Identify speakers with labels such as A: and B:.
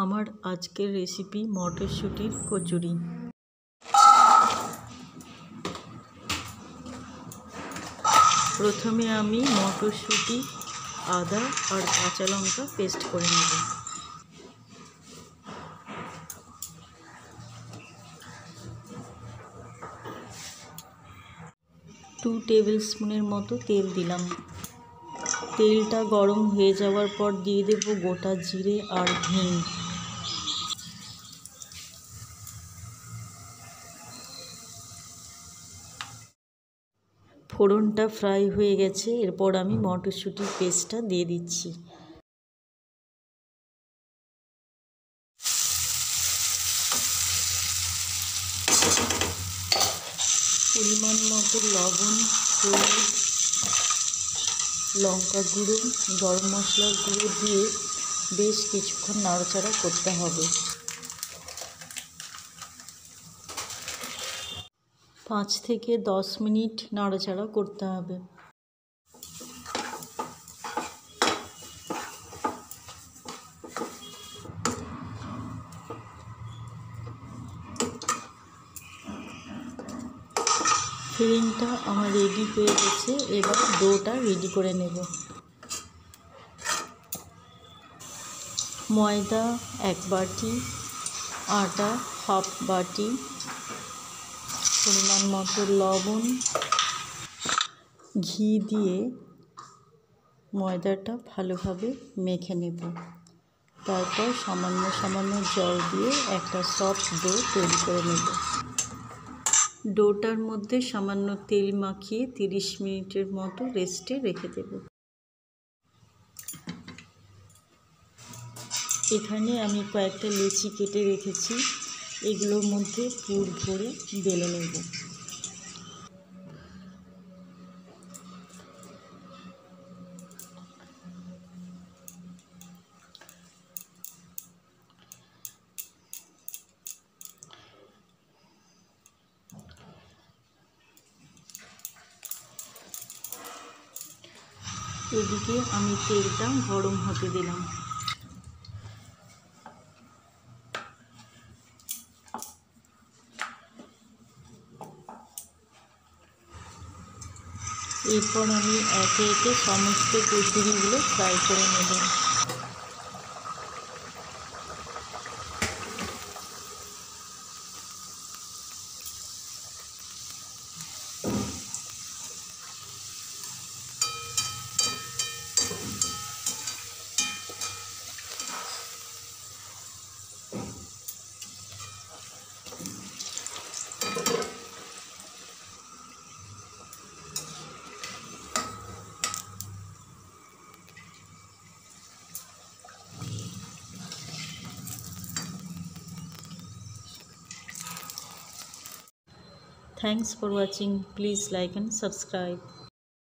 A: আমার আজকের রেসিপি মটরশুঁটির কচুরি। প্রথমে আমি মটরশুঁটি, আদা আর কাঁচা লঙ্কা পেস্ট করে নেব। টু টেবিল স্পুনের মতো তেল দিলাম। তেলটা গরম হয়ে যাওয়ার পর দিয়ে দেব গোটা জিরে আর হিং। ফোড়নটা ফ্রাই হয়ে গেছে, এরপর আমি মটরশুঁটির পেস্টটা দিয়ে দিচ্ছি। পরিমাণ মতো লবণ, হলুদ, লঙ্কা গুঁড়ো, গরম মশলার গুঁড়ো দিয়ে বেশ কিছুক্ষণ নাড়াচাড়া করতে হবে। 5 থেকে 10 মিনিট নাড়াচাড়া করতে হবে। ফিলিংটা আমার রেডি হয়ে গেছে, এবার ডোটা রেডি করে নেব। ময়দা 1 বাটি, আটা 1/2 বাটি, পরিমাণ মতো লবণ, ঘি দিয়ে ময়দাটা ভালোভাবে মেখে নেব। তারপর সামান্য জল দিয়ে একটা সফট ডো তৈরি করে নেব। ডোটার মধ্যে সামান্য তেল মাখিয়ে 30 মিনিটের মতো রেস্টে রেখে দেব। এখানে আমি কয়েকটা লুচি কেটে রেখেছি, এগুলোর মধ্যে পুর ভরে বেলে নেব। এদিকে আমি তেলটা গরম হতে দিলাম। এরপর আমি একে একে সমস্ত কচুরিগুলো ফ্রাই করে নেব। Thanks for watching. Please like and subscribe.